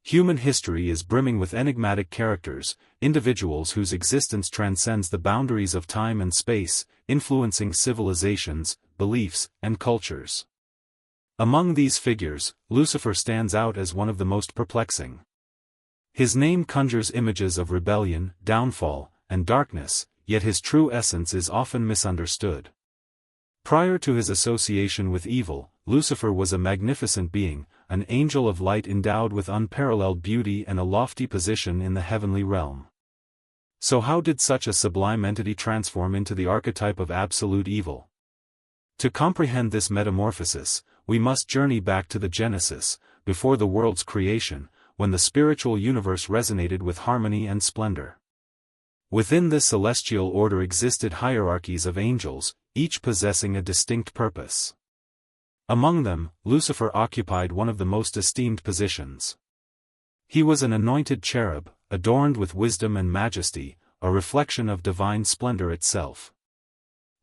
Human history is brimming with enigmatic characters, individuals whose existence transcends the boundaries of time and space, influencing civilizations, beliefs, and cultures. Among these figures, Lucifer stands out as one of the most perplexing. His name conjures images of rebellion, downfall, and darkness, yet his true essence is often misunderstood. Prior to his association with evil, Lucifer was a magnificent being, an angel of light endowed with unparalleled beauty and a lofty position in the heavenly realm. So how did such a sublime entity transform into the archetype of absolute evil? To comprehend this metamorphosis, we must journey back to the Genesis, before the world's creation, when the spiritual universe resonated with harmony and splendor. Within this celestial order existed hierarchies of angels, each possessing a distinct purpose. Among them, Lucifer occupied one of the most esteemed positions. He was an anointed cherub, adorned with wisdom and majesty, a reflection of divine splendor itself.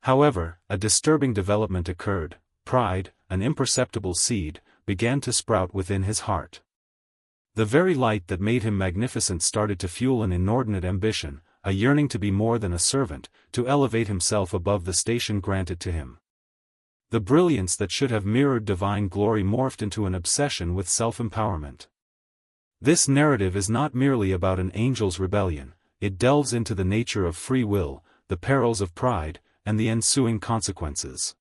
However, a disturbing development occurred. Pride, an imperceptible seed, began to sprout within his heart. The very light that made him magnificent started to fuel an inordinate ambition, a yearning to be more than a servant, to elevate himself above the station granted to him. The brilliance that should have mirrored divine glory morphed into an obsession with self-empowerment. This narrative is not merely about an angel's rebellion, it delves into the nature of free will, the perils of pride, and the ensuing consequences.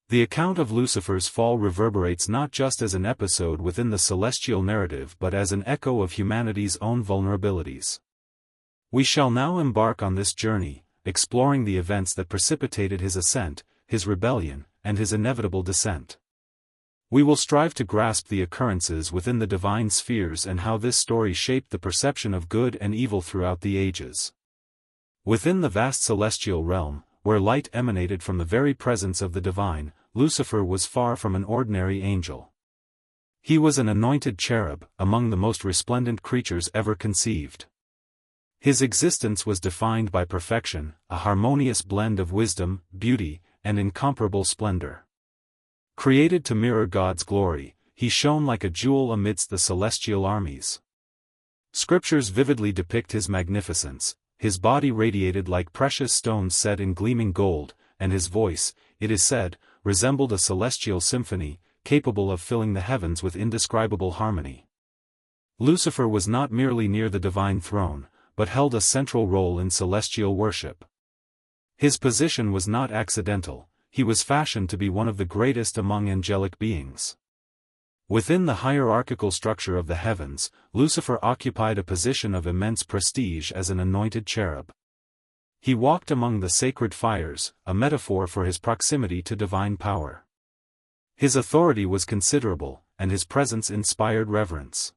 The account of Lucifer's fall reverberates not just as an episode within the celestial narrative but as an echo of humanity's own vulnerabilities. We shall now embark on this journey, exploring the events that precipitated his ascent, his rebellion, and his inevitable descent. We will strive to grasp the occurrences within the divine spheres and how this story shaped the perception of good and evil throughout the ages. Within the vast celestial realm, where light emanated from the very presence of the divine, Lucifer was far from an ordinary angel. He was an anointed cherub, among the most resplendent creatures ever conceived. His existence was defined by perfection, a harmonious blend of wisdom, beauty, and incomparable splendor. Created to mirror God's glory, he shone like a jewel amidst the celestial armies. Scriptures vividly depict his magnificence. His body radiated like precious stones set in gleaming gold, and his voice, it is said, resembled a celestial symphony, capable of filling the heavens with indescribable harmony. Lucifer was not merely near the divine throne, but held a central role in celestial worship. His position was not accidental, he was fashioned to be one of the greatest among angelic beings. Within the hierarchical structure of the heavens, Lucifer occupied a position of immense prestige as an anointed cherub. He walked among the sacred fires, a metaphor for his proximity to divine power. His authority was considerable, and his presence inspired reverence.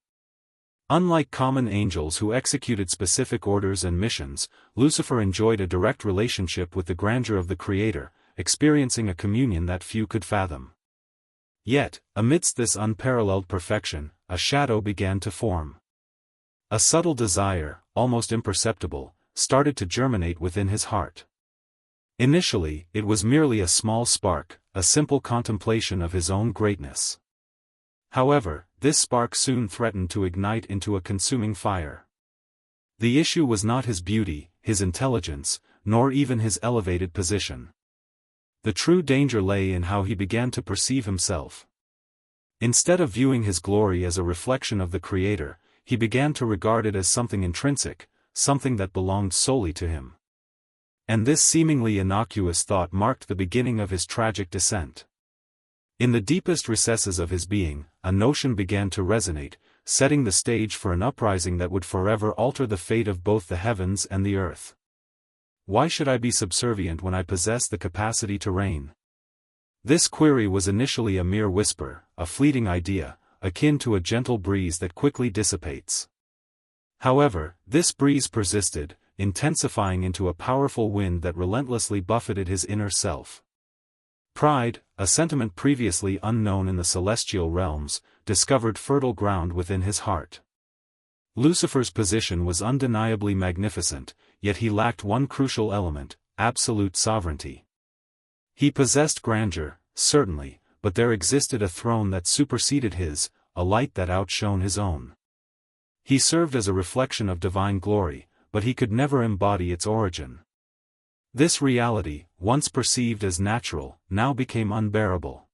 Unlike common angels who executed specific orders and missions, Lucifer enjoyed a direct relationship with the grandeur of the Creator, experiencing a communion that few could fathom. Yet, amidst this unparalleled perfection, a shadow began to form. A subtle desire, almost imperceptible, started to germinate within his heart. Initially, it was merely a small spark, a simple contemplation of his own greatness. However, this spark soon threatened to ignite into a consuming fire. The issue was not his beauty, his intelligence, nor even his elevated position. The true danger lay in how he began to perceive himself. Instead of viewing his glory as a reflection of the Creator, he began to regard it as something intrinsic, something that belonged solely to him. And this seemingly innocuous thought marked the beginning of his tragic descent. In the deepest recesses of his being, a notion began to resonate, setting the stage for an uprising that would forever alter the fate of both the heavens and the earth. Why should I be subservient when I possess the capacity to reign? This query was initially a mere whisper, a fleeting idea, akin to a gentle breeze that quickly dissipates. However, this breeze persisted, intensifying into a powerful wind that relentlessly buffeted his inner self. Pride, a sentiment previously unknown in the celestial realms, discovered fertile ground within his heart. Lucifer's position was undeniably magnificent, yet he lacked one crucial element: absolute sovereignty. He possessed grandeur, certainly, but there existed a throne that superseded his, a light that outshone his own. He served as a reflection of divine glory, but he could never embody its origin. This reality, once perceived as natural, now became unbearable.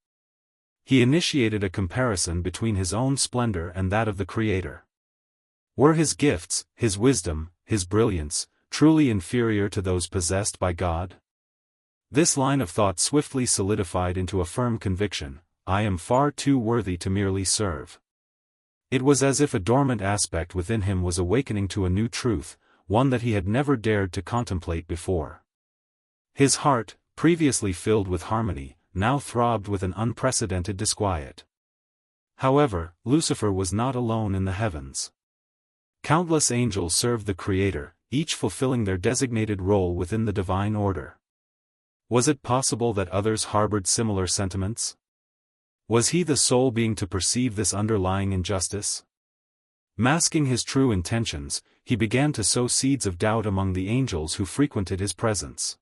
He initiated a comparison between his own splendor and that of the Creator. Were his gifts, his wisdom, his brilliance, truly inferior to those possessed by God? This line of thought swiftly solidified into a firm conviction: I am far too worthy to merely serve. It was as if a dormant aspect within him was awakening to a new truth, one that he had never dared to contemplate before. His heart, previously filled with harmony, now throbbed with an unprecedented disquiet. However, Lucifer was not alone in the heavens. Countless angels served the Creator, each fulfilling their designated role within the divine order. Was it possible that others harbored similar sentiments? Was he the sole being to perceive this underlying injustice? Masking his true intentions, he began to sow seeds of doubt among the angels who frequented his presence.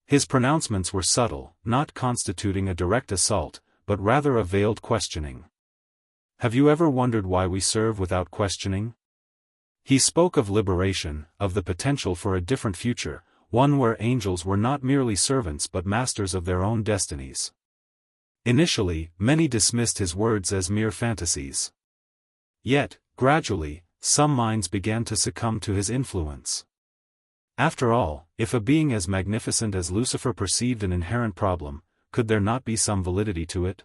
His pronouncements were subtle, not constituting a direct assault, but rather a veiled questioning. Have you ever wondered why we serve without questioning? He spoke of liberation, of the potential for a different future, one where angels were not merely servants but masters of their own destinies. Initially, many dismissed his words as mere fantasies. Yet, gradually, some minds began to succumb to his influence. After all, if a being as magnificent as Lucifer perceived an inherent problem, could there not be some validity to it?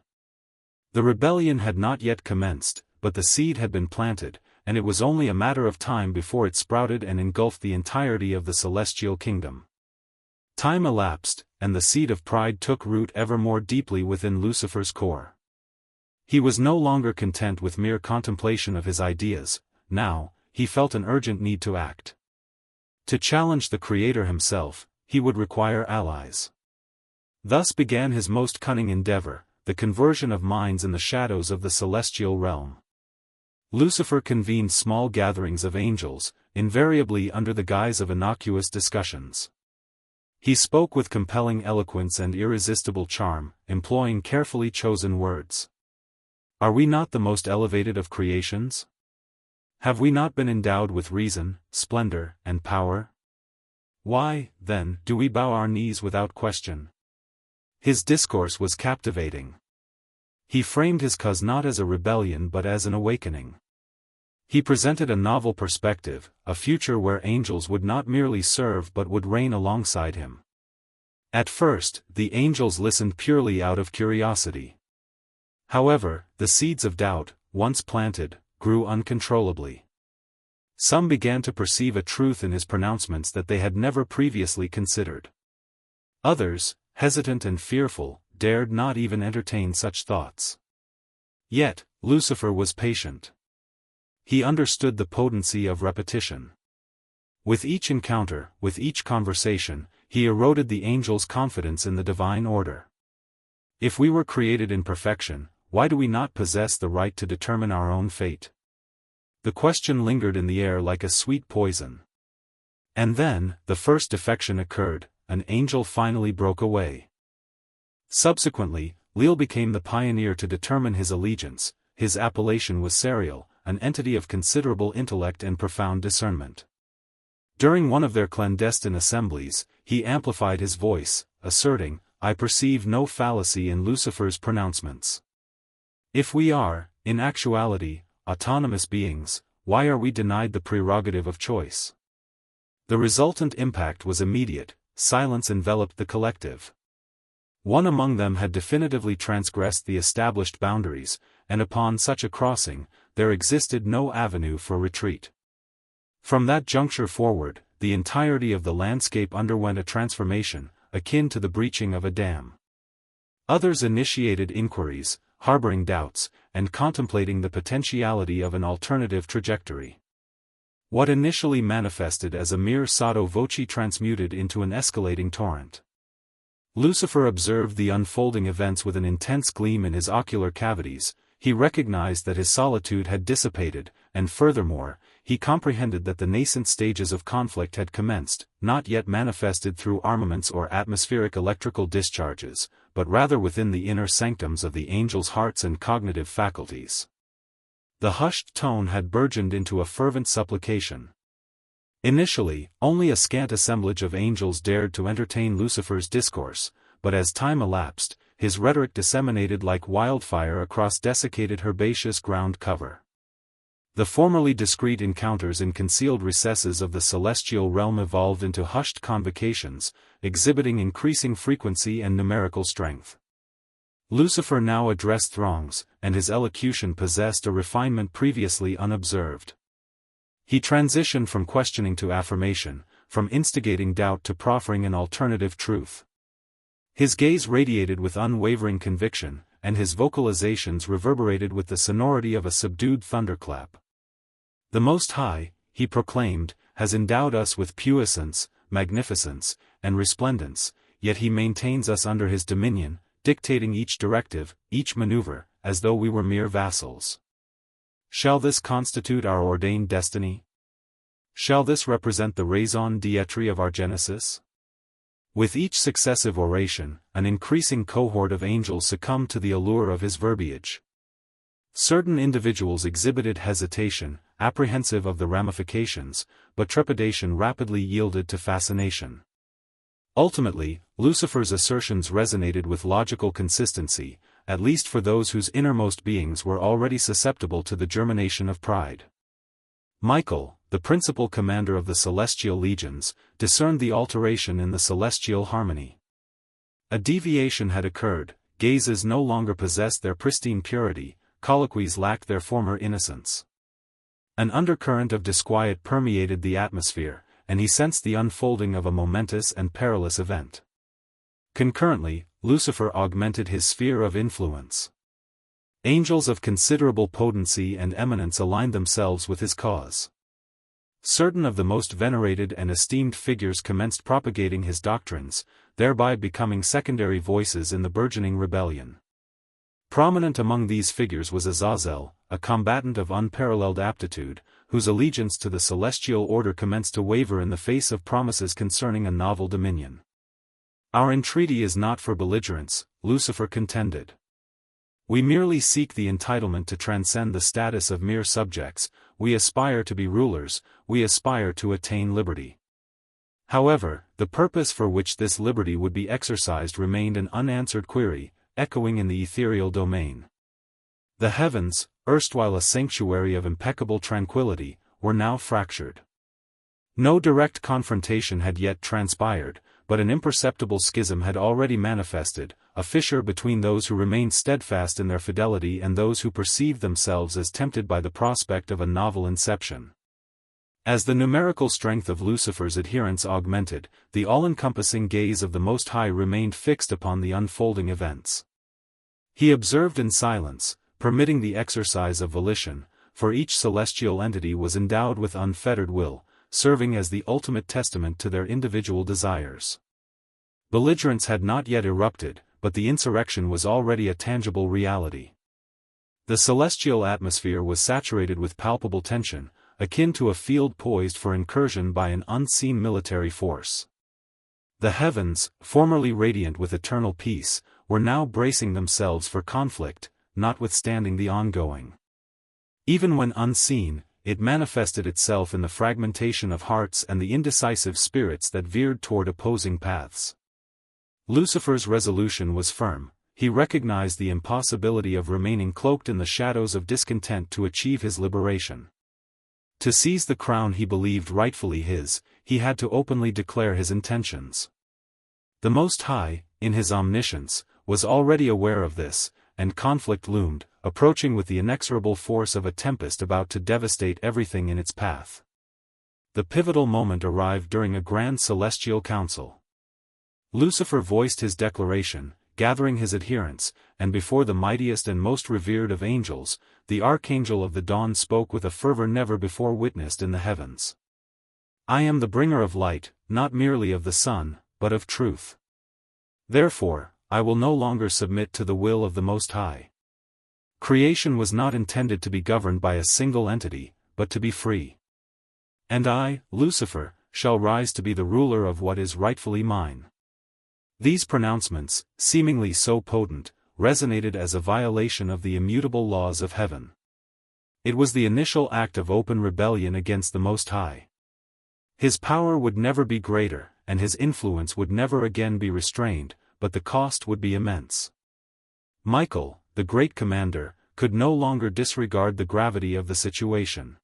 The rebellion had not yet commenced, but the seed had been planted, and it was only a matter of time before it sprouted and engulfed the entirety of the celestial kingdom. Time elapsed, and the seed of pride took root ever more deeply within Lucifer's core. He was no longer content with mere contemplation of his ideas. Now, he felt an urgent need to act. To challenge the Creator himself, he would require allies. Thus began his most cunning endeavor, the conversion of minds in the shadows of the celestial realm. Lucifer convened small gatherings of angels, invariably under the guise of innocuous discussions. He spoke with compelling eloquence and irresistible charm, employing carefully chosen words. Are we not the most elevated of creations? Have we not been endowed with reason, splendor, and power? Why, then, do we bow our knees without question? His discourse was captivating. He framed his cause not as a rebellion but as an awakening. He presented a novel perspective, a future where angels would not merely serve but would reign alongside him. At first, the angels listened purely out of curiosity. However, the seeds of doubt, once planted, grew uncontrollably. Some began to perceive a truth in his pronouncements that they had never previously considered. Others, hesitant and fearful, dared not even entertain such thoughts. Yet, Lucifer was patient. He understood the potency of repetition. With each encounter, with each conversation, he eroded the angels' confidence in the divine order. If we were created in perfection, why do we not possess the right to determine our own fate? The question lingered in the air like a sweet poison. And then, the first defection occurred, an angel finally broke away. Subsequently, Leel became the pioneer to determine his allegiance. His appellation was Serial, an entity of considerable intellect and profound discernment. During one of their clandestine assemblies, he amplified his voice, asserting, "I perceive no fallacy in Lucifer's pronouncements. If we are, in actuality, autonomous beings, why are we denied the prerogative of choice?" The resultant impact was immediate. Silence enveloped the collective. One among them had definitively transgressed the established boundaries, and upon such a crossing, there existed no avenue for retreat. From that juncture forward, the entirety of the landscape underwent a transformation, akin to the breaching of a dam. Others initiated inquiries, harboring doubts, and contemplating the potentiality of an alternative trajectory. What initially manifested as a mere sotto voce transmuted into an escalating torrent. Lucifer observed the unfolding events with an intense gleam in his ocular cavities. He recognized that his solitude had dissipated, and furthermore, he comprehended that the nascent stages of conflict had commenced, not yet manifested through armaments or atmospheric electrical discharges, but rather within the inner sanctums of the angels' hearts and cognitive faculties. The hushed tone had burgeoned into a fervent supplication. Initially, only a scant assemblage of angels dared to entertain Lucifer's discourse, but as time elapsed, his rhetoric disseminated like wildfire across desiccated herbaceous ground cover. The formerly discreet encounters in concealed recesses of the celestial realm evolved into hushed convocations, exhibiting increasing frequency and numerical strength. Lucifer now addressed throngs, and his elocution possessed a refinement previously unobserved. He transitioned from questioning to affirmation, from instigating doubt to proffering an alternative truth. His gaze radiated with unwavering conviction, and his vocalizations reverberated with the sonority of a subdued thunderclap. The Most High, he proclaimed, has endowed us with puissance, magnificence, and resplendence, yet he maintains us under his dominion, dictating each directive, each maneuver, as though we were mere vassals. Shall this constitute our ordained destiny? Shall this represent the raison d'être of our genesis? With each successive oration, an increasing cohort of angels succumbed to the allure of his verbiage. Certain individuals exhibited hesitation, apprehensive of the ramifications, but trepidation rapidly yielded to fascination. Ultimately, Lucifer's assertions resonated with logical consistency, at least for those whose innermost beings were already susceptible to the germination of pride. Michael, the principal commander of the celestial legions, discerned the alteration in the celestial harmony. A deviation had occurred, gazes no longer possessed their pristine purity, colloquies lacked their former innocence. An undercurrent of disquiet permeated the atmosphere, and he sensed the unfolding of a momentous and perilous event. Concurrently, Lucifer augmented his sphere of influence. Angels of considerable potency and eminence aligned themselves with his cause. Certain of the most venerated and esteemed figures commenced propagating his doctrines, thereby becoming secondary voices in the burgeoning rebellion. Prominent among these figures was Azazel, a combatant of unparalleled aptitude, whose allegiance to the celestial order commenced to waver in the face of promises concerning a novel dominion. Our entreaty is not for belligerents, Lucifer contended. We merely seek the entitlement to transcend the status of mere subjects, we aspire to be rulers, we aspire to attain liberty. However, the purpose for which this liberty would be exercised remained an unanswered query, echoing in the ethereal domain. The heavens, erstwhile a sanctuary of impeccable tranquility, were now fractured. No direct confrontation had yet transpired, but an imperceptible schism had already manifested, a fissure between those who remained steadfast in their fidelity and those who perceived themselves as tempted by the prospect of a novel inception. As the numerical strength of Lucifer's adherents augmented, the all-encompassing gaze of the Most High remained fixed upon the unfolding events. He observed in silence, permitting the exercise of volition, for each celestial entity was endowed with unfettered will, serving as the ultimate testament to their individual desires. Belligerence had not yet erupted, but the insurrection was already a tangible reality. The celestial atmosphere was saturated with palpable tension, akin to a field poised for incursion by an unseen military force. The heavens, formerly radiant with eternal peace, were now bracing themselves for conflict, notwithstanding the ongoing. Even when unseen, it manifested itself in the fragmentation of hearts and the indecisive spirits that veered toward opposing paths. Lucifer's resolution was firm. He recognized the impossibility of remaining cloaked in the shadows of discontent to achieve his liberation. To seize the crown he believed rightfully his, he had to openly declare his intentions. The Most High, in his omniscience, was already aware of this, and conflict loomed, approaching with the inexorable force of a tempest about to devastate everything in its path. The pivotal moment arrived during a grand celestial council. Lucifer voiced his declaration, gathering his adherents, and before the mightiest and most revered of angels, the Archangel of the Dawn spoke with a fervor never before witnessed in the heavens. I am the bringer of light, not merely of the sun, but of truth. Therefore, I will no longer submit to the will of the Most High. Creation was not intended to be governed by a single entity, but to be free. And I, Lucifer, shall rise to be the ruler of what is rightfully mine. These pronouncements, seemingly so potent, resonated as a violation of the immutable laws of heaven. It was the initial act of open rebellion against the Most High. His power would never be greater, and his influence would never again be restrained, but the cost would be immense. Michael, the great commander, could no longer disregard the gravity of the situation.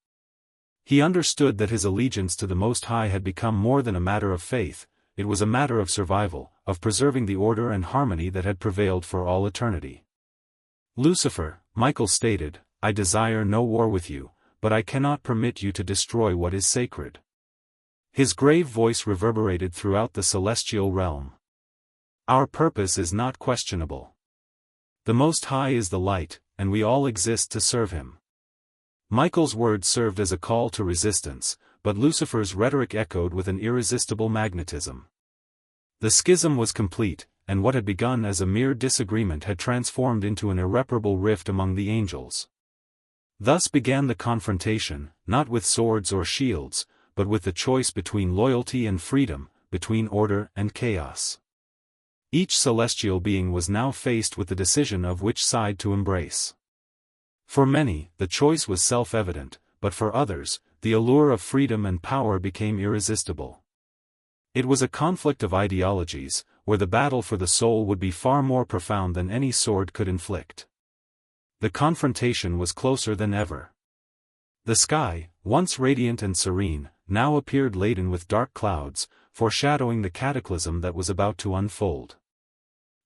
He understood that his allegiance to the Most High had become more than a matter of faith, it was a matter of survival, of preserving the order and harmony that had prevailed for all eternity. "Lucifer," Michael stated, "I desire no war with you, but I cannot permit you to destroy what is sacred." His grave voice reverberated throughout the celestial realm. "Our purpose is not questionable. The Most High is the light, and we all exist to serve him." Michael's words served as a call to resistance, but Lucifer's rhetoric echoed with an irresistible magnetism. The schism was complete, and what had begun as a mere disagreement had transformed into an irreparable rift among the angels. Thus began the confrontation, not with swords or shields, but with the choice between loyalty and freedom, between order and chaos. Each celestial being was now faced with the decision of which side to embrace. For many, the choice was self-evident, but for others, the allure of freedom and power became irresistible. It was a conflict of ideologies, where the battle for the soul would be far more profound than any sword could inflict. The confrontation was closer than ever. The sky, once radiant and serene, now appeared laden with dark clouds, foreshadowing the cataclysm that was about to unfold.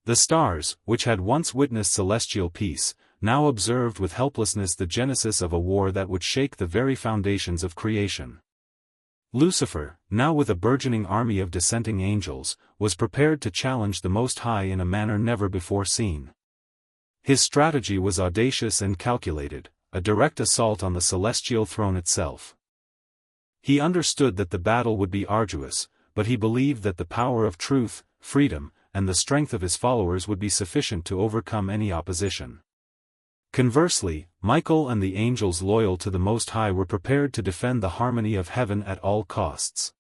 The stars, which had once witnessed celestial peace, now observed with helplessness the genesis of a war that would shake the very foundations of creation. Lucifer, now with a burgeoning army of dissenting angels, was prepared to challenge the Most High in a manner never before seen. His strategy was audacious and calculated, a direct assault on the celestial throne itself. He understood that the battle would be arduous, but he believed that the power of truth, freedom, and the strength of his followers would be sufficient to overcome any opposition. Conversely, Michael and the angels loyal to the Most High were prepared to defend the harmony of heaven at all costs.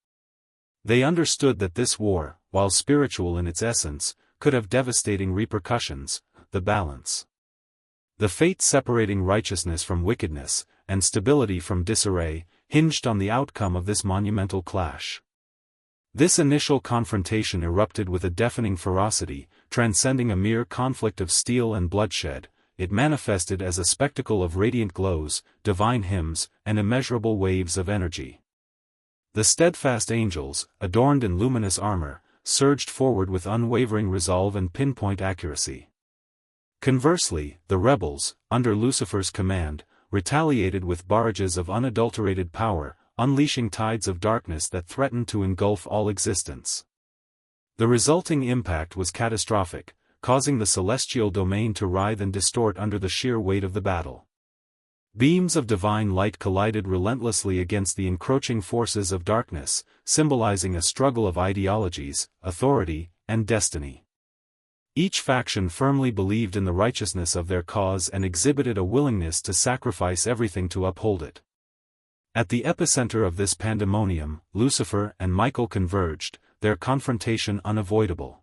They understood that this war, while spiritual in its essence, could have devastating repercussions: the balance. The fate separating righteousness from wickedness, and stability from disarray, hinged on the outcome of this monumental clash. This initial confrontation erupted with a deafening ferocity, transcending a mere conflict of steel and bloodshed. It manifested as a spectacle of radiant glows, divine hymns, and immeasurable waves of energy. The steadfast angels, adorned in luminous armor, surged forward with unwavering resolve and pinpoint accuracy. Conversely, the rebels, under Lucifer's command, retaliated with barrages of unadulterated power, unleashing tides of darkness that threatened to engulf all existence. The resulting impact was catastrophic, causing the celestial domain to writhe and distort under the sheer weight of the battle. Beams of divine light collided relentlessly against the encroaching forces of darkness, symbolizing a struggle of ideologies, authority, and destiny. Each faction firmly believed in the righteousness of their cause and exhibited a willingness to sacrifice everything to uphold it. At the epicenter of this pandemonium, Lucifer and Michael converged, their confrontation unavoidable.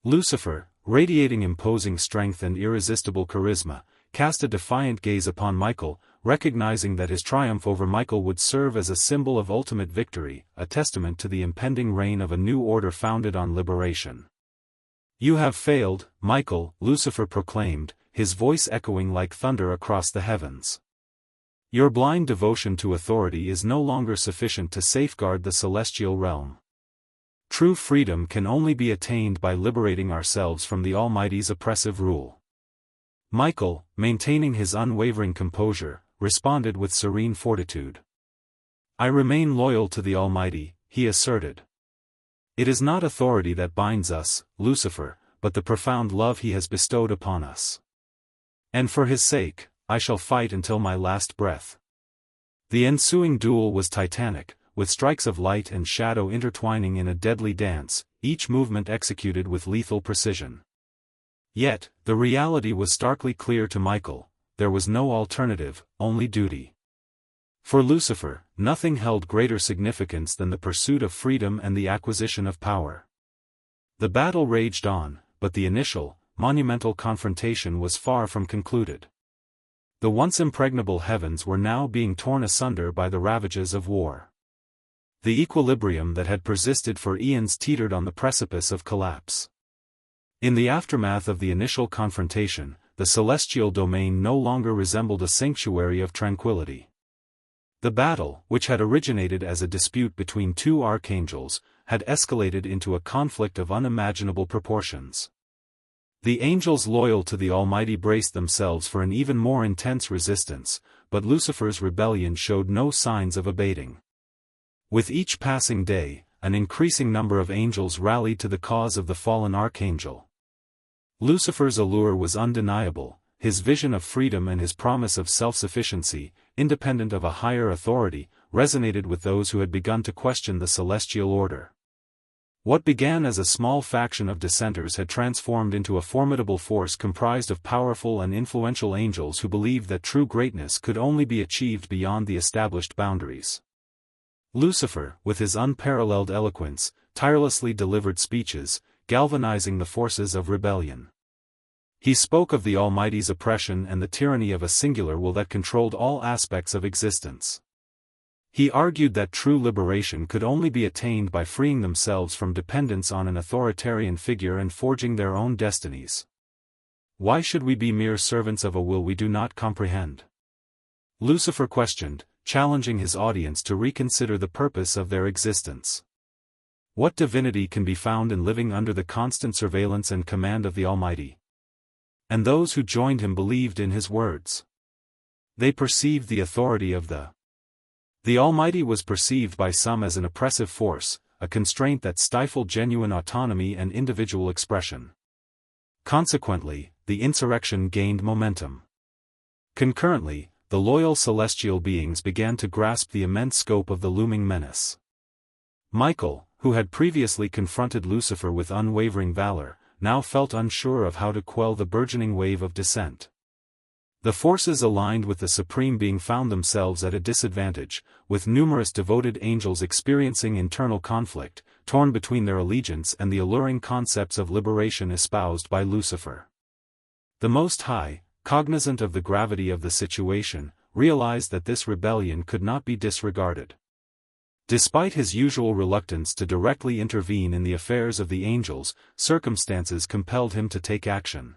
Lucifer, radiating imposing strength and irresistible charisma, cast a defiant gaze upon Michael, recognizing that his triumph over Michael would serve as a symbol of ultimate victory, a testament to the impending reign of a new order founded on liberation. "You have failed, Michael," Lucifer proclaimed, his voice echoing like thunder across the heavens. "Your blind devotion to authority is no longer sufficient to safeguard the celestial realm. True freedom can only be attained by liberating ourselves from the Almighty's oppressive rule." Michael, maintaining his unwavering composure, responded with serene fortitude. "I remain loyal to the Almighty," he asserted. "It is not authority that binds us, Lucifer, but the profound love he has bestowed upon us. And for his sake, I shall fight until my last breath." The ensuing duel was titanic, with strikes of light and shadow intertwining in a deadly dance, each movement executed with lethal precision. Yet, the reality was starkly clear to Michael: there was no alternative, only duty. For Lucifer, nothing held greater significance than the pursuit of freedom and the acquisition of power. The battle raged on, but the initial, monumental confrontation was far from concluded. The once impregnable heavens were now being torn asunder by the ravages of war. The equilibrium that had persisted for eons teetered on the precipice of collapse. In the aftermath of the initial confrontation, the celestial domain no longer resembled a sanctuary of tranquility. The battle, which had originated as a dispute between two archangels, had escalated into a conflict of unimaginable proportions. The angels loyal to the Almighty braced themselves for an even more intense resistance, but Lucifer's rebellion showed no signs of abating. With each passing day, an increasing number of angels rallied to the cause of the fallen archangel. Lucifer's allure was undeniable, his vision of freedom and his promise of self-sufficiency, independent of a higher authority, resonated with those who had begun to question the celestial order. What began as a small faction of dissenters had transformed into a formidable force comprised of powerful and influential angels who believed that true greatness could only be achieved beyond the established boundaries. Lucifer, with his unparalleled eloquence, tirelessly delivered speeches, galvanizing the forces of rebellion. He spoke of the Almighty's oppression and the tyranny of a singular will that controlled all aspects of existence. He argued that true liberation could only be attained by freeing themselves from dependence on an authoritarian figure and forging their own destinies. Why should we be mere servants of a will we do not comprehend? Lucifer questioned, challenging his audience to reconsider the purpose of their existence. What divinity can be found in living under the constant surveillance and command of the Almighty? And those who joined him believed in his words. They perceived the authority of The Almighty was perceived by some as an oppressive force, a constraint that stifled genuine autonomy and individual expression. Consequently, the insurrection gained momentum. Concurrently, the loyal celestial beings began to grasp the immense scope of the looming menace. Michael, who had previously confronted Lucifer with unwavering valor, now felt unsure of how to quell the burgeoning wave of dissent. The forces aligned with the Supreme Being found themselves at a disadvantage, with numerous devoted angels experiencing internal conflict, torn between their allegiance and the alluring concepts of liberation espoused by Lucifer. The Most High, cognizant of the gravity of the situation, realized that this rebellion could not be disregarded. Despite his usual reluctance to directly intervene in the affairs of the angels, circumstances compelled him to take action.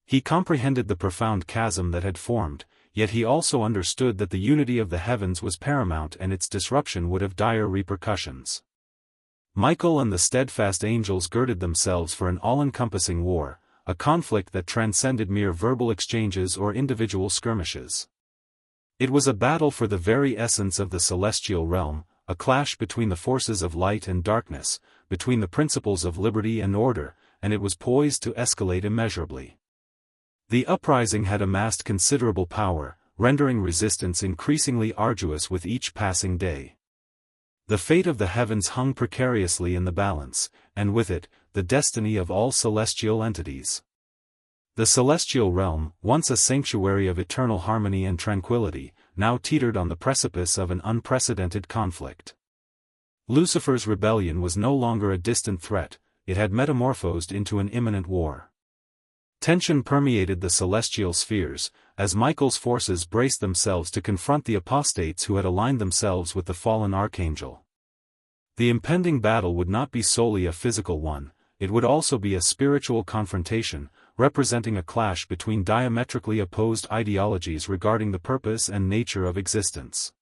He comprehended the profound chasm that had formed, yet he also understood that the unity of the heavens was paramount and its disruption would have dire repercussions. Michael and the steadfast angels girded themselves for an all-encompassing war, a conflict that transcended mere verbal exchanges or individual skirmishes. It was a battle for the very essence of the celestial realm, a clash between the forces of light and darkness, between the principles of liberty and order, and it was poised to escalate immeasurably. The uprising had amassed considerable power, rendering resistance increasingly arduous with each passing day. The fate of the heavens hung precariously in the balance, and with it, the destiny of all celestial entities. The celestial realm, once a sanctuary of eternal harmony and tranquility, now teetered on the precipice of an unprecedented conflict. Lucifer's rebellion was no longer a distant threat, it had metamorphosed into an imminent war. Tension permeated the celestial spheres, as Michael's forces braced themselves to confront the apostates who had aligned themselves with the fallen archangel. The impending battle would not be solely a physical one, it would also be a spiritual confrontation, representing a clash between diametrically opposed ideologies regarding the purpose and nature of existence.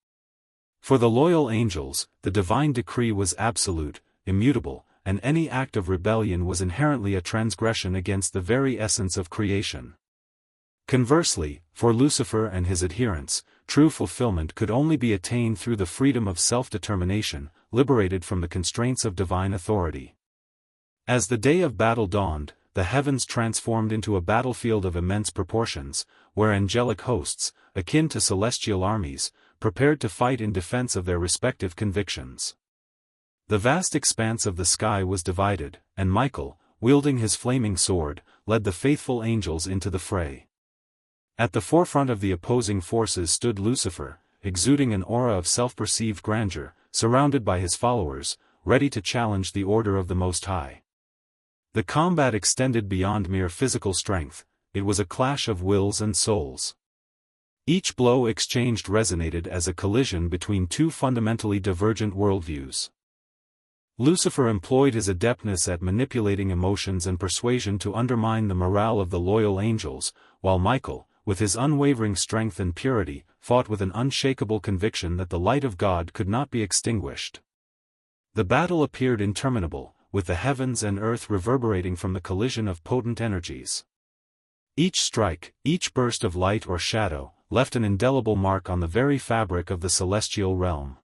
For the loyal angels, the divine decree was absolute, immutable, and any act of rebellion was inherently a transgression against the very essence of creation. Conversely, for Lucifer and his adherents, true fulfillment could only be attained through the freedom of self-determination, liberated from the constraints of divine authority. As the day of battle dawned, the heavens transformed into a battlefield of immense proportions, where angelic hosts, akin to celestial armies, prepared to fight in defense of their respective convictions. The vast expanse of the sky was divided, and Michael, wielding his flaming sword, led the faithful angels into the fray. At the forefront of the opposing forces stood Lucifer, exuding an aura of self-perceived grandeur, surrounded by his followers, ready to challenge the order of the Most High. The combat extended beyond mere physical strength, it was a clash of wills and souls. Each blow exchanged resonated as a collision between two fundamentally divergent worldviews. Lucifer employed his adeptness at manipulating emotions and persuasion to undermine the morale of the loyal angels, while Michael, with his unwavering strength and purity, fought with an unshakable conviction that the light of God could not be extinguished. The battle appeared interminable, with the heavens and earth reverberating from the collision of potent energies. Each strike, each burst of light or shadow, left an indelible mark on the very fabric of the celestial realm.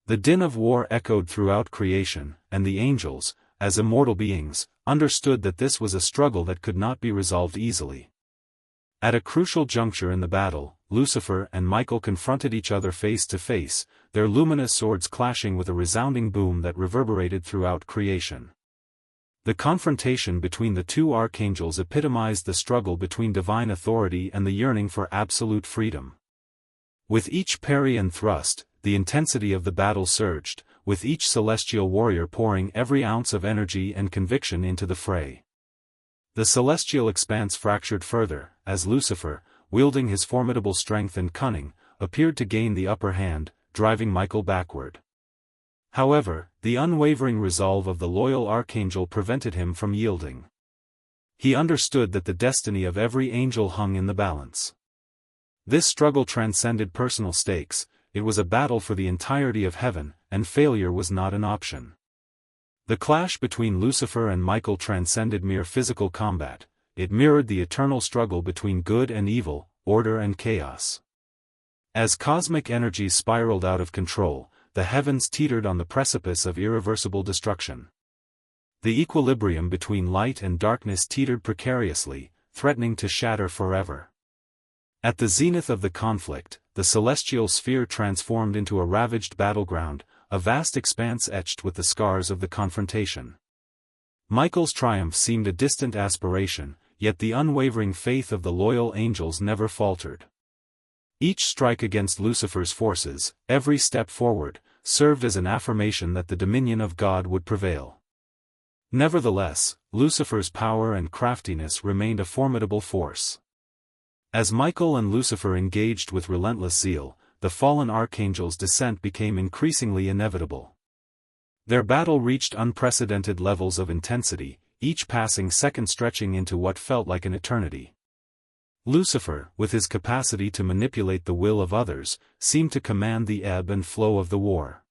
The din of war echoed throughout creation, and the angels, as immortal beings, understood that this was a struggle that could not be resolved easily. At a crucial juncture in the battle, Lucifer and Michael confronted each other face to face, their luminous swords clashing with a resounding boom that reverberated throughout creation. The confrontation between the two archangels epitomized the struggle between divine authority and the yearning for absolute freedom. With each parry and thrust, the intensity of the battle surged, with each celestial warrior pouring every ounce of energy and conviction into the fray. The celestial expanse fractured further, as Lucifer, wielding his formidable strength and cunning, appeared to gain the upper hand, driving Michael backward. However, the unwavering resolve of the loyal archangel prevented him from yielding. He understood that the destiny of every angel hung in the balance. This struggle transcended personal stakes, it was a battle for the entirety of heaven, and failure was not an option. The clash between Lucifer and Michael transcended mere physical combat, it mirrored the eternal struggle between good and evil, order and chaos. As cosmic energies spiraled out of control, the heavens teetered on the precipice of irreversible destruction. The equilibrium between light and darkness teetered precariously, threatening to shatter forever. At the zenith of the conflict, the celestial sphere transformed into a ravaged battleground, a vast expanse etched with the scars of the confrontation. Michael's triumph seemed a distant aspiration, yet the unwavering faith of the loyal angels never faltered. Each strike against Lucifer's forces, every step forward, served as an affirmation that the dominion of God would prevail. Nevertheless, Lucifer's power and craftiness remained a formidable force. As Michael and Lucifer engaged with relentless zeal, the fallen archangel's descent became increasingly inevitable. Their battle reached unprecedented levels of intensity, each passing second stretching into what felt like an eternity. Lucifer, with his capacity to manipulate the will of others, seemed to command the ebb and flow of the war.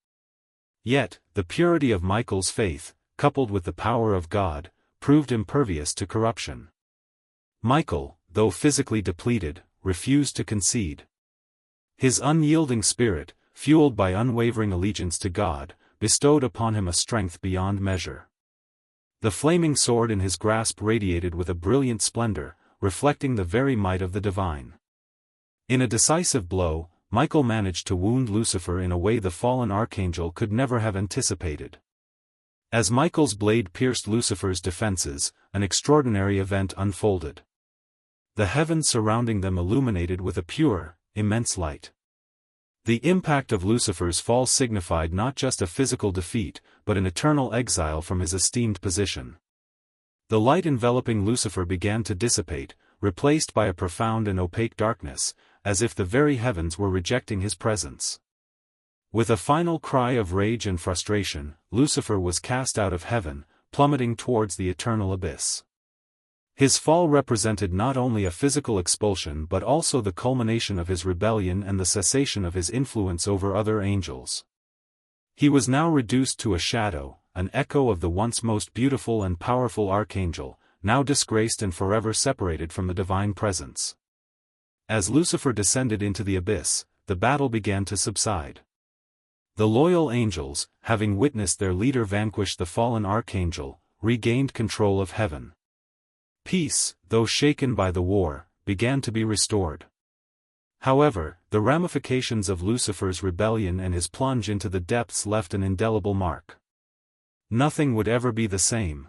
Yet, the purity of Michael's faith, coupled with the power of God, proved impervious to corruption. Michael, though physically depleted, refused to concede. His unyielding spirit, fueled by unwavering allegiance to God, bestowed upon him a strength beyond measure. The flaming sword in his grasp radiated with a brilliant splendor, reflecting the very might of the divine. In a decisive blow, Michael managed to wound Lucifer in a way the fallen archangel could never have anticipated. As Michael's blade pierced Lucifer's defenses, an extraordinary event unfolded. The heavens surrounding them illuminated with a pure, immense light. The impact of Lucifer's fall signified not just a physical defeat, but an eternal exile from his esteemed position. The light enveloping Lucifer began to dissipate, replaced by a profound and opaque darkness, as if the very heavens were rejecting his presence. With a final cry of rage and frustration, Lucifer was cast out of heaven, plummeting towards the eternal abyss. His fall represented not only a physical expulsion but also the culmination of his rebellion and the cessation of his influence over other angels. He was now reduced to a shadow, an echo of the once most beautiful and powerful archangel, now disgraced and forever separated from the divine presence. As Lucifer descended into the abyss, the battle began to subside. The loyal angels, having witnessed their leader vanquish the fallen archangel, regained control of heaven. Peace, though shaken by the war, began to be restored. However, the ramifications of Lucifer's rebellion and his plunge into the depths left an indelible mark. Nothing would ever be the same.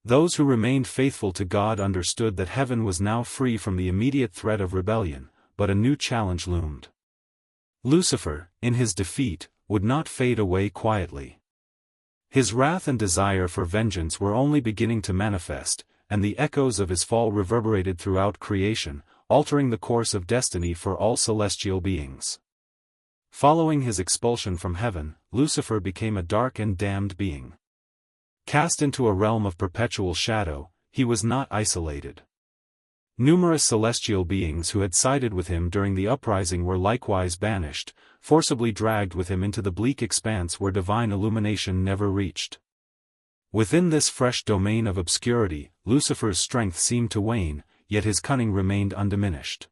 Those who remained faithful to God understood that heaven was now free from the immediate threat of rebellion, but a new challenge loomed. Lucifer, in his defeat, would not fade away quietly. His wrath and desire for vengeance were only beginning to manifest, and the echoes of his fall reverberated throughout creation, altering the course of destiny for all celestial beings. Following his expulsion from heaven, Lucifer became a dark and damned being. Cast into a realm of perpetual shadow, he was not isolated. Numerous celestial beings who had sided with him during the uprising were likewise banished, forcibly dragged with him into the bleak expanse where divine illumination never reached. Within this fresh domain of obscurity, Lucifer's strength seemed to wane, yet his cunning remained undiminished.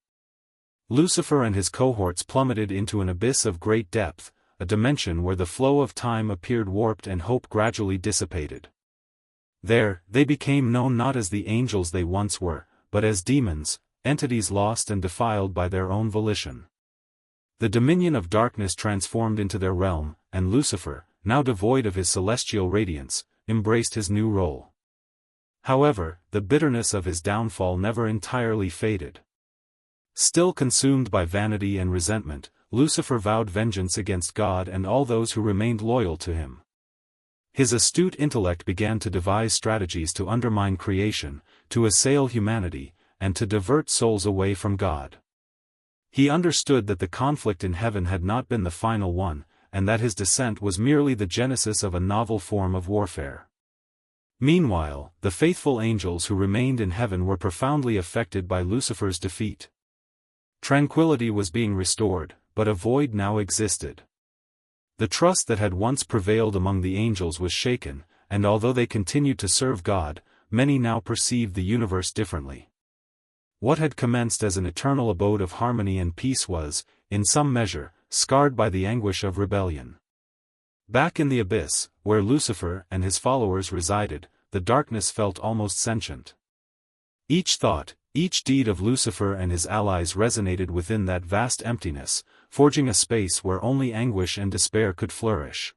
Lucifer and his cohorts plummeted into an abyss of great depth, a dimension where the flow of time appeared warped and hope gradually dissipated. There, they became known not as the angels they once were, but as demons, entities lost and defiled by their own volition. The dominion of darkness transformed into their realm, and Lucifer, now devoid of his celestial radiance, embraced his new role. However, the bitterness of his downfall never entirely faded. Still consumed by vanity and resentment, Lucifer vowed vengeance against God and all those who remained loyal to him. His astute intellect began to devise strategies to undermine creation, to assail humanity, and to divert souls away from God. He understood that the conflict in heaven had not been the final one, and that his descent was merely the genesis of a novel form of warfare. Meanwhile, the faithful angels who remained in heaven were profoundly affected by Lucifer's defeat. Tranquility was being restored, but a void now existed. The trust that had once prevailed among the angels was shaken, and although they continued to serve God, many now perceived the universe differently. What had commenced as an eternal abode of harmony and peace was, in some measure, scarred by the anguish of rebellion. Back in the abyss, where Lucifer and his followers resided, the darkness felt almost sentient. Each thought, each deed of Lucifer and his allies resonated within that vast emptiness, forging a space where only anguish and despair could flourish.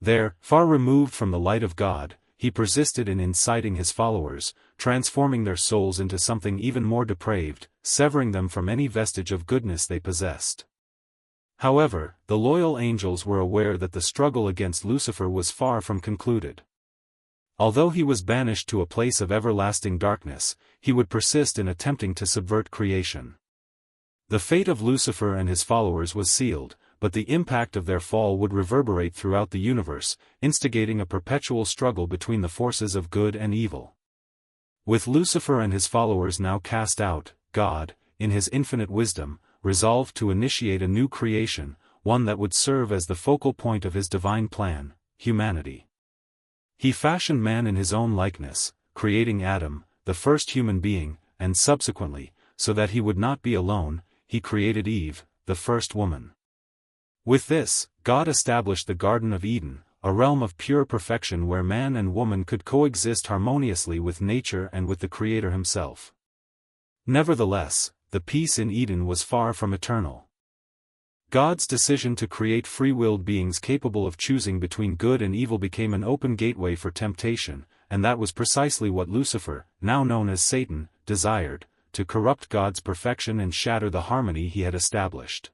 There, far removed from the light of God, he persisted in inciting his followers, transforming their souls into something even more depraved, severing them from any vestige of goodness they possessed. However, the loyal angels were aware that the struggle against Lucifer was far from concluded. Although he was banished to a place of everlasting darkness, he would persist in attempting to subvert creation. The fate of Lucifer and his followers was sealed, but the impact of their fall would reverberate throughout the universe, instigating a perpetual struggle between the forces of good and evil. With Lucifer and his followers now cast out, God, in his infinite wisdom, resolved to initiate a new creation, one that would serve as the focal point of his divine plan, humanity. He fashioned man in his own likeness, creating Adam, the first human being, and subsequently, so that he would not be alone, he created Eve, the first woman. With this, God established the Garden of Eden, a realm of pure perfection where man and woman could coexist harmoniously with nature and with the Creator himself. Nevertheless, the peace in Eden was far from eternal. God's decision to create free-willed beings capable of choosing between good and evil became an open gateway for temptation, and that was precisely what Lucifer, now known as Satan, desired, to corrupt God's perfection and shatter the harmony he had established.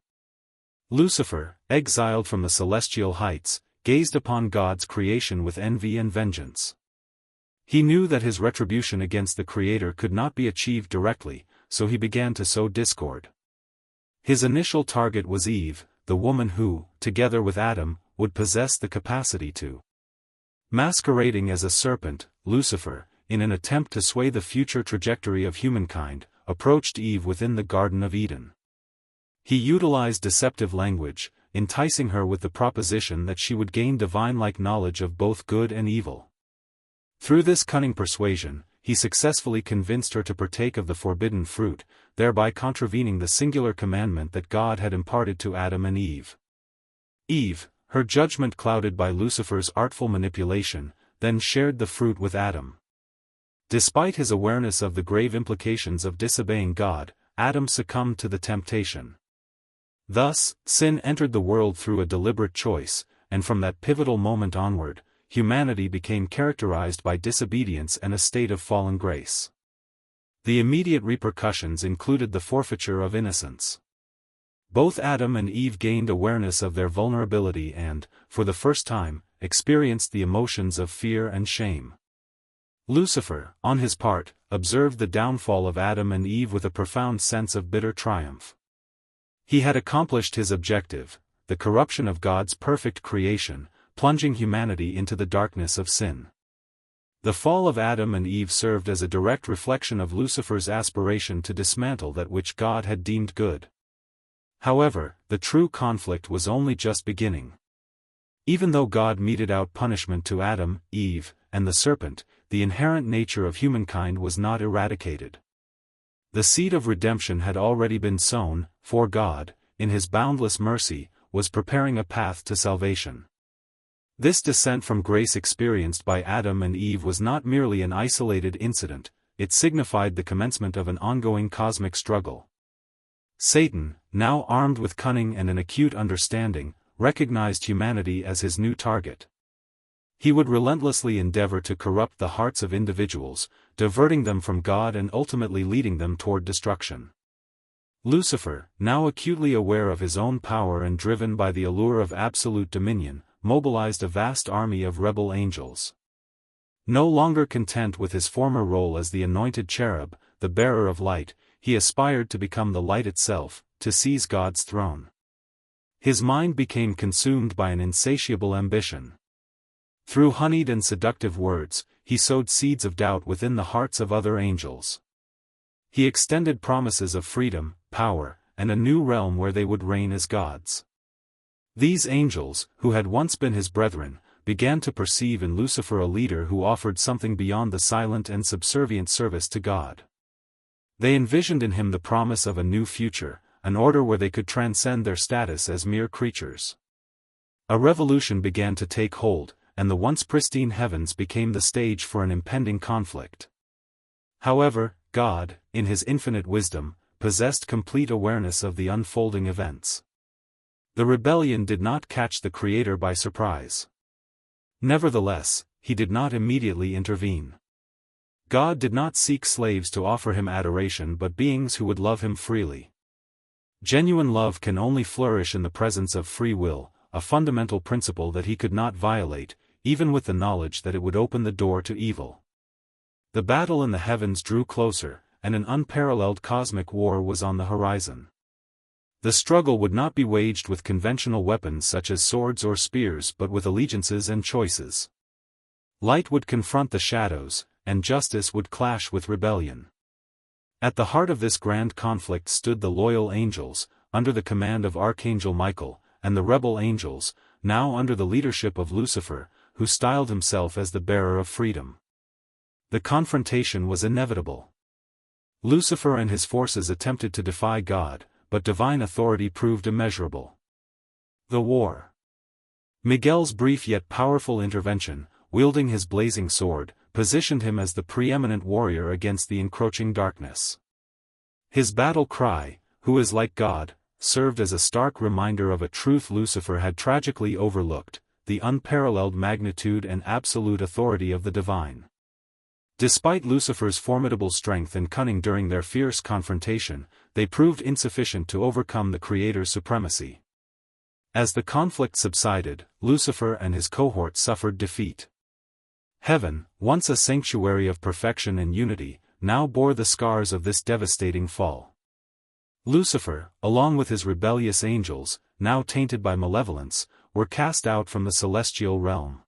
Lucifer, exiled from the celestial heights, gazed upon God's creation with envy and vengeance. He knew that his retribution against the Creator could not be achieved directly, so he began to sow discord. His initial target was Eve, the woman who, together with Adam, would possess the capacity to. Masquerading as a serpent, Lucifer, in an attempt to sway the future trajectory of humankind, approached Eve within the Garden of Eden. He utilized deceptive language, enticing her with the proposition that she would gain divine-like knowledge of both good and evil. Through this cunning persuasion, he successfully convinced her to partake of the forbidden fruit, thereby contravening the singular commandment that God had imparted to Adam and Eve. Eve, her judgment clouded by Lucifer's artful manipulation, then shared the fruit with Adam. Despite his awareness of the grave implications of disobeying God, Adam succumbed to the temptation. Thus, sin entered the world through a deliberate choice, and from that pivotal moment onward, humanity became characterized by disobedience and a state of fallen grace. The immediate repercussions included the forfeiture of innocence. Both Adam and Eve gained awareness of their vulnerability and, for the first time, experienced the emotions of fear and shame. Lucifer, on his part, observed the downfall of Adam and Eve with a profound sense of bitter triumph. He had accomplished his objective, the corruption of God's perfect creation, plunging humanity into the darkness of sin. The fall of Adam and Eve served as a direct reflection of Lucifer's aspiration to dismantle that which God had deemed good. However, the true conflict was only just beginning. Even though God meted out punishment to Adam, Eve, and the serpent, the inherent nature of humankind was not eradicated. The seed of redemption had already been sown, for God, in his boundless mercy, was preparing a path to salvation. This descent from grace experienced by Adam and Eve was not merely an isolated incident, it signified the commencement of an ongoing cosmic struggle. Satan, now armed with cunning and an acute understanding, recognized humanity as his new target. He would relentlessly endeavor to corrupt the hearts of individuals, diverting them from God and ultimately leading them toward destruction. Lucifer, now acutely aware of his own power and driven by the allure of absolute dominion, mobilized a vast army of rebel angels. No longer content with his former role as the anointed cherub, the bearer of light, he aspired to become the light itself, to seize God's throne. His mind became consumed by an insatiable ambition. Through honeyed and seductive words, he sowed seeds of doubt within the hearts of other angels. He extended promises of freedom, power, and a new realm where they would reign as gods. These angels, who had once been his brethren, began to perceive in Lucifer a leader who offered something beyond the silent and subservient service to God. They envisioned in him the promise of a new future, an order where they could transcend their status as mere creatures. A revolution began to take hold, and the once pristine heavens became the stage for an impending conflict. However, God, in his infinite wisdom, possessed complete awareness of the unfolding events. The rebellion did not catch the Creator by surprise. Nevertheless, he did not immediately intervene. God did not seek slaves to offer him adoration but beings who would love him freely. Genuine love can only flourish in the presence of free will, a fundamental principle that he could not violate, even with the knowledge that it would open the door to evil. The battle in the heavens drew closer, and an unparalleled cosmic war was on the horizon. The struggle would not be waged with conventional weapons such as swords or spears but with allegiances and choices. Light would confront the shadows, and justice would clash with rebellion. At the heart of this grand conflict stood the loyal angels, under the command of Archangel Michael, and the rebel angels, now under the leadership of Lucifer, who styled himself as the bearer of freedom. The confrontation was inevitable. Lucifer and his forces attempted to defy God, but divine authority proved immeasurable. The war. Miguel's brief yet powerful intervention, wielding his blazing sword, positioned him as the preeminent warrior against the encroaching darkness. His battle cry, "Who is like God?" served as a stark reminder of a truth Lucifer had tragically overlooked, the unparalleled magnitude and absolute authority of the divine. Despite Lucifer's formidable strength and cunning during their fierce confrontation, they proved insufficient to overcome the Creator's supremacy. As the conflict subsided, Lucifer and his cohort suffered defeat. Heaven, once a sanctuary of perfection and unity, now bore the scars of this devastating fall. Lucifer, along with his rebellious angels, now tainted by malevolence, were cast out from the celestial realm.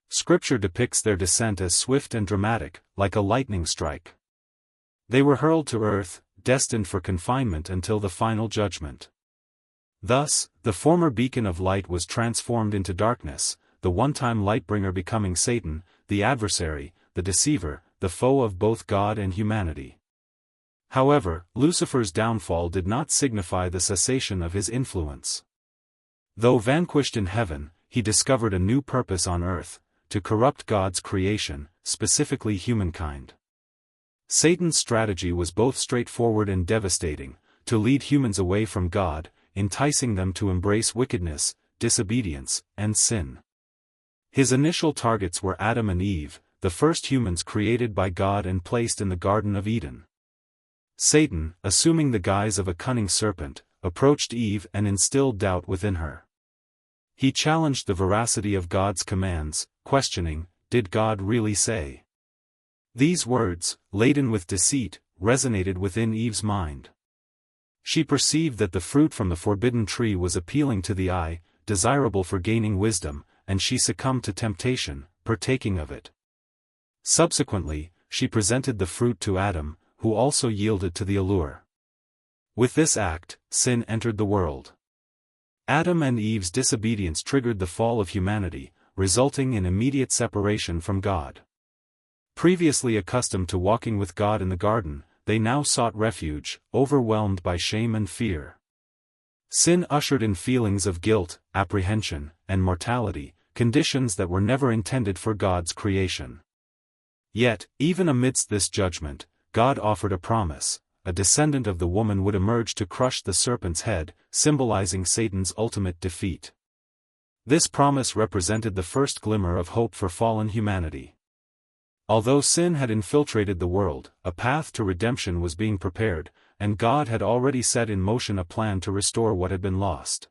Scripture depicts their descent as swift and dramatic, like a lightning strike. They were hurled to earth, destined for confinement until the final judgment. Thus, the former beacon of light was transformed into darkness, the one-time lightbringer becoming Satan, the adversary, the deceiver, the foe of both God and humanity. However, Lucifer's downfall did not signify the cessation of his influence. Though vanquished in heaven, he discovered a new purpose on earth, to corrupt God's creation, specifically humankind. Satan's strategy was both straightforward and devastating, to lead humans away from God, enticing them to embrace wickedness, disobedience, and sin. His initial targets were Adam and Eve, the first humans created by God and placed in the Garden of Eden. Satan, assuming the guise of a cunning serpent, approached Eve and instilled doubt within her. He challenged the veracity of God's commands, questioning, "Did God really say?" These words, laden with deceit, resonated within Eve's mind. She perceived that the fruit from the forbidden tree was appealing to the eye, desirable for gaining wisdom, and she succumbed to temptation, partaking of it. Subsequently, she presented the fruit to Adam, who also yielded to the allure. With this act, sin entered the world. Adam and Eve's disobedience triggered the fall of humanity, resulting in immediate separation from God. Previously accustomed to walking with God in the garden, they now sought refuge, overwhelmed by shame and fear. Sin ushered in feelings of guilt, apprehension, and mortality, conditions that were never intended for God's creation. Yet, even amidst this judgment, God offered a promise: a descendant of the woman would emerge to crush the serpent's head, symbolizing Satan's ultimate defeat. This promise represented the first glimmer of hope for fallen humanity. Although sin had infiltrated the world, a path to redemption was being prepared, and God had already set in motion a plan to restore what had been lost.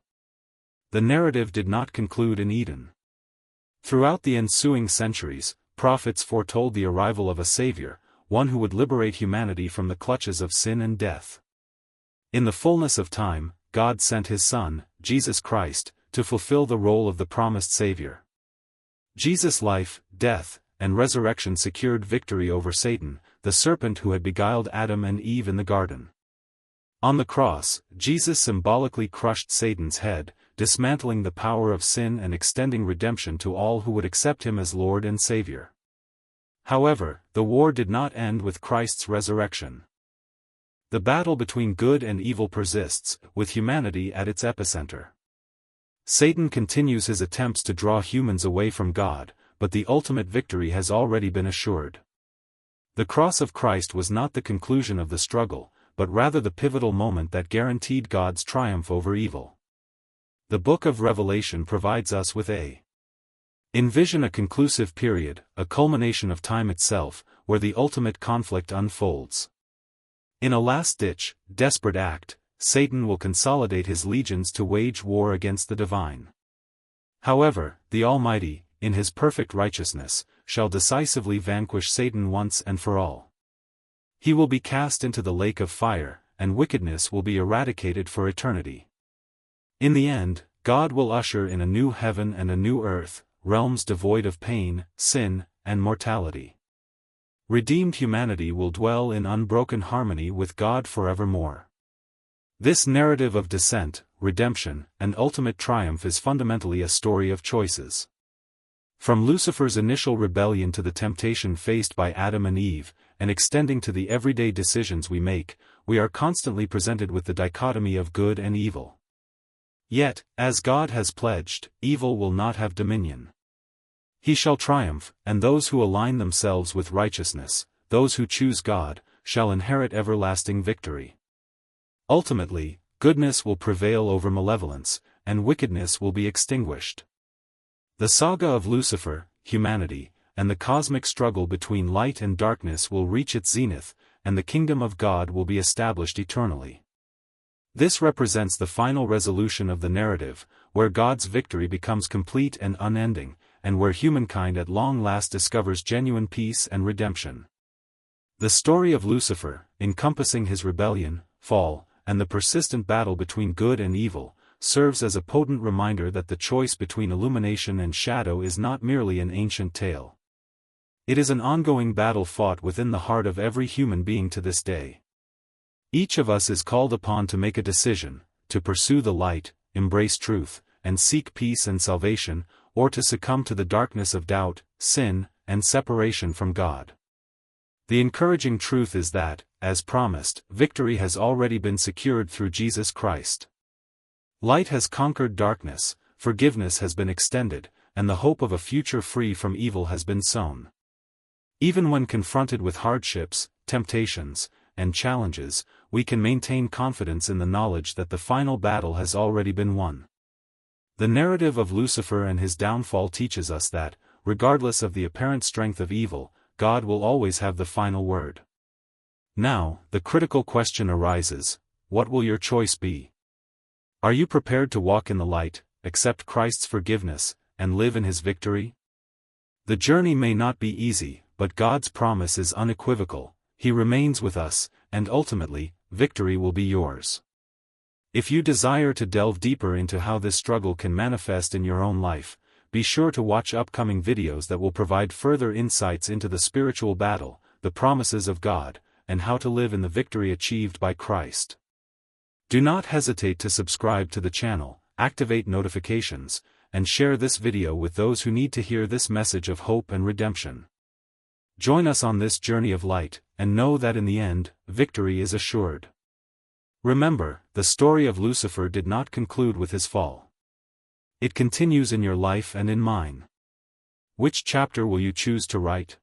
The narrative did not conclude in Eden. Throughout the ensuing centuries, prophets foretold the arrival of a Savior, one who would liberate humanity from the clutches of sin and death. In the fullness of time, God sent His Son, Jesus Christ, to fulfill the role of the promised Savior. Jesus' life, death, and resurrection secured victory over Satan, the serpent who had beguiled Adam and Eve in the garden. On the cross, Jesus symbolically crushed Satan's head, dismantling the power of sin and extending redemption to all who would accept Him as Lord and Savior. However, the war did not end with Christ's resurrection. The battle between good and evil persists, with humanity at its epicenter. Satan continues his attempts to draw humans away from God, but the ultimate victory has already been assured. The cross of Christ was not the conclusion of the struggle, but rather the pivotal moment that guaranteed God's triumph over evil. The Book of Revelation provides us with envision a conclusive period, a culmination of time itself, where the ultimate conflict unfolds. In a last-ditch, desperate act, Satan will consolidate his legions to wage war against the divine. However, the Almighty, in His perfect righteousness, shall decisively vanquish Satan once and for all. He will be cast into the lake of fire, and wickedness will be eradicated for eternity. In the end, God will usher in a new heaven and a new earth, realms devoid of pain, sin, and mortality. Redeemed humanity will dwell in unbroken harmony with God forevermore. This narrative of descent, redemption, and ultimate triumph is fundamentally a story of choices. From Lucifer's initial rebellion to the temptation faced by Adam and Eve, and extending to the everyday decisions we make, we are constantly presented with the dichotomy of good and evil. Yet, as God has pledged, evil will not have dominion. He shall triumph, and those who align themselves with righteousness, those who choose God, shall inherit everlasting victory. Ultimately, goodness will prevail over malevolence, and wickedness will be extinguished. The saga of Lucifer, humanity, and the cosmic struggle between light and darkness will reach its zenith, and the kingdom of God will be established eternally. This represents the final resolution of the narrative, where God's victory becomes complete and unending, and where humankind at long last discovers genuine peace and redemption. The story of Lucifer, encompassing his rebellion, fall, and the persistent battle between good and evil, serves as a potent reminder that the choice between illumination and shadow is not merely an ancient tale. It is an ongoing battle fought within the heart of every human being to this day. Each of us is called upon to make a decision, to pursue the light, embrace truth, and seek peace and salvation, or to succumb to the darkness of doubt, sin, and separation from God. The encouraging truth is that, as promised, victory has already been secured through Jesus Christ. Light has conquered darkness, forgiveness has been extended, and the hope of a future free from evil has been sown. Even when confronted with hardships, temptations, and challenges, we can maintain confidence in the knowledge that the final battle has already been won. The narrative of Lucifer and his downfall teaches us that, regardless of the apparent strength of evil, God will always have the final word. Now, the critical question arises: what will your choice be? Are you prepared to walk in the light, accept Christ's forgiveness, and live in His victory? The journey may not be easy, but God's promise is unequivocal. He remains with us, and ultimately, victory will be yours. If you desire to delve deeper into how this struggle can manifest in your own life, be sure to watch upcoming videos that will provide further insights into the spiritual battle, the promises of God, and how to live in the victory achieved by Christ. Do not hesitate to subscribe to the channel, activate notifications, and share this video with those who need to hear this message of hope and redemption. Join us on this journey of light, and know that in the end, victory is assured. Remember, the story of Lucifer did not conclude with his fall. It continues in your life and in mine. Which chapter will you choose to write?